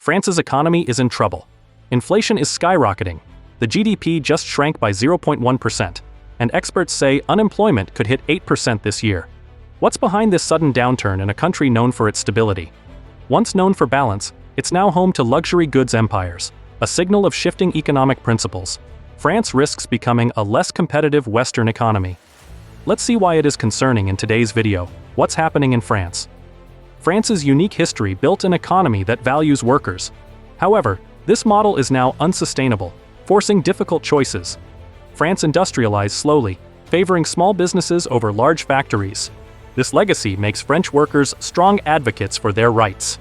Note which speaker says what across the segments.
Speaker 1: France's economy is in trouble. Inflation is skyrocketing. The GDP just shrank by 0.1%, and experts say unemployment could hit 8% this year. What's behind this sudden downturn in a country known for its stability? Once known for balance, it's now home to luxury goods empires, a signal of shifting economic principles. France risks becoming a less competitive Western economy. Let's see why it is concerning in today's video. What's happening in France? France's unique history built an economy that values workers. However, this model is now unsustainable, forcing difficult choices. France industrialized slowly, favoring small businesses over large factories. This legacy makes French workers strong advocates for their rights.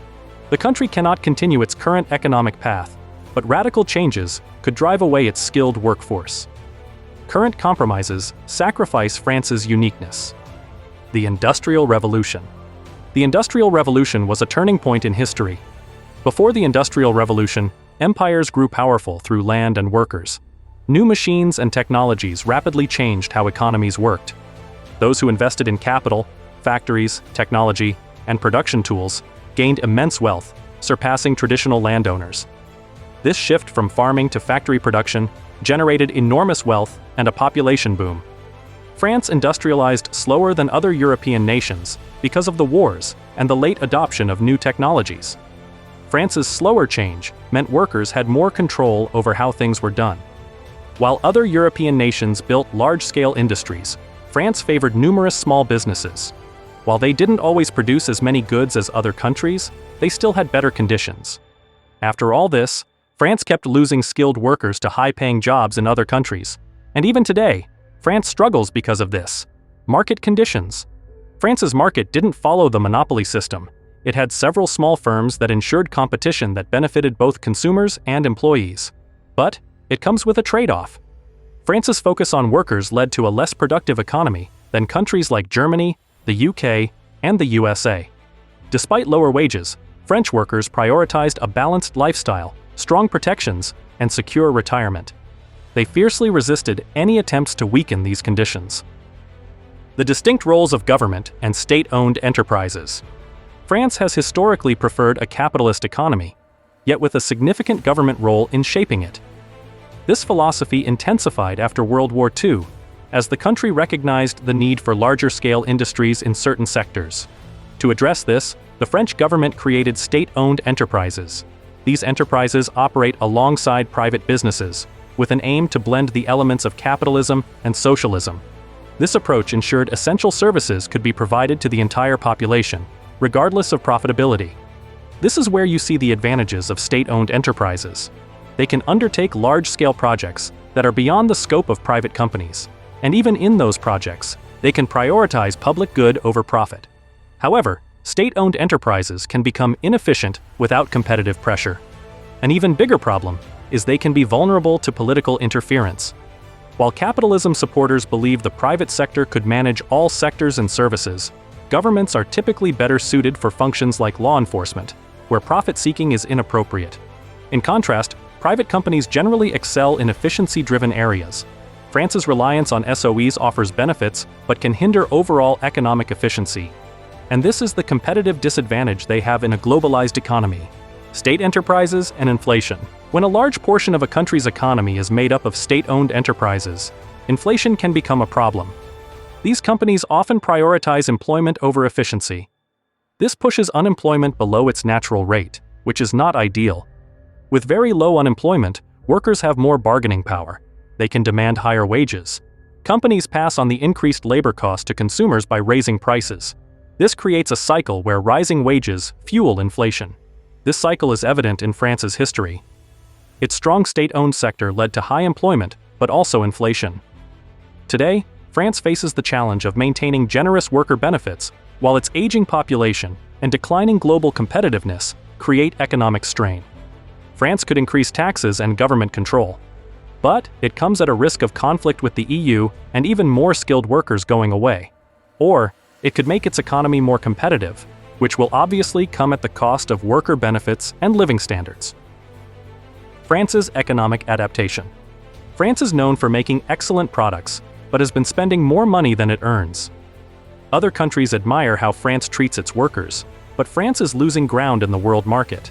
Speaker 1: The country cannot continue its current economic path, but radical changes could drive away its skilled workforce. Current compromises sacrifice France's uniqueness. The Industrial Revolution. The Industrial Revolution was a turning point in history. Before the Industrial Revolution, empires grew powerful through land and workers. New machines and technologies rapidly changed how economies worked. Those who invested in capital, factories, technology, and production tools gained immense wealth, surpassing traditional landowners. This shift from farming to factory production generated enormous wealth and a population boom. France industrialized slower than other European nations because of the wars and the late adoption of new technologies. France's slower change meant workers had more control over how things were done. While other European nations built large-scale industries, France favored numerous small businesses. While they didn't always produce as many goods as other countries, they still had better conditions. After all this, France kept losing skilled workers to high-paying jobs in other countries. And even today, France struggles because of this. Market conditions. France's market didn't follow the monopoly system. It had several small firms that ensured competition that benefited both consumers and employees. But it comes with a trade-off. France's focus on workers led to a less productive economy than countries like Germany, the UK, and the USA. Despite lower wages, French workers prioritized a balanced lifestyle, strong protections, and secure retirement. They fiercely resisted any attempts to weaken these conditions. The distinct roles of government and state-owned enterprises. France has historically preferred a capitalist economy, yet with a significant government role in shaping it. This philosophy intensified after World War II, as the country recognized the need for larger-scale industries in certain sectors. To address this, the French government created state-owned enterprises. These enterprises operate alongside private businesses, with an aim to blend the elements of capitalism and socialism. This approach ensured essential services could be provided to the entire population, regardless of profitability. This is where you see the advantages of state-owned enterprises. They can undertake large-scale projects that are beyond the scope of private companies, and even in those projects, they can prioritize public good over profit. However, state-owned enterprises can become inefficient without competitive pressure. An even bigger problem is they can be vulnerable to political interference. While capitalism supporters believe the private sector could manage all sectors and services, governments are typically better suited for functions like law enforcement, where profit-seeking is inappropriate. In contrast, private companies generally excel in efficiency-driven areas. France's reliance on SOEs offers benefits but can hinder overall economic efficiency. And this is the competitive disadvantage they have in a globalized economy. State enterprises and inflation. When a large portion of a country's economy is made up of state-owned enterprises, inflation can become a problem. These companies often prioritize employment over efficiency. This pushes unemployment below its natural rate, which is not ideal. With very low unemployment, workers have more bargaining power. They can demand higher wages. Companies pass on the increased labor cost to consumers by raising prices. This creates a cycle where rising wages fuel inflation. This cycle is evident in France's history. Its strong state-owned sector led to high employment, but also inflation. Today, France faces the challenge of maintaining generous worker benefits, while its aging population and declining global competitiveness create economic strain. France could increase taxes and government control. But it comes at a risk of conflict with the EU and even more skilled workers going away. Or, it could make its economy more competitive, which will obviously come at the cost of worker benefits and living standards. France's economic adaptation. France is known for making excellent products, but has been spending more money than it earns. Other countries admire how France treats its workers, but France is losing ground in the world market.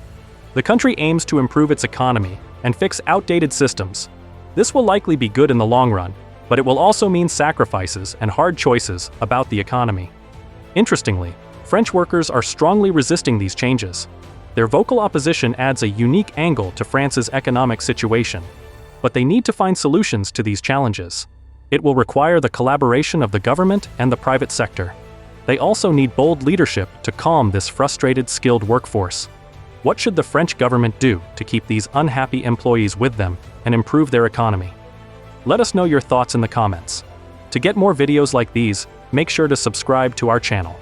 Speaker 1: The country aims to improve its economy and fix outdated systems. This will likely be good in the long run, but it will also mean sacrifices and hard choices about the economy. Interestingly, French workers are strongly resisting these changes. Their vocal opposition adds a unique angle to France's economic situation. But they need to find solutions to these challenges. It will require the collaboration of the government and the private sector. They also need bold leadership to calm this frustrated, skilled workforce. What should the French government do to keep these unhappy employees with them and improve their economy? Let us know your thoughts in the comments. To get more videos like these, make sure to subscribe to our channel.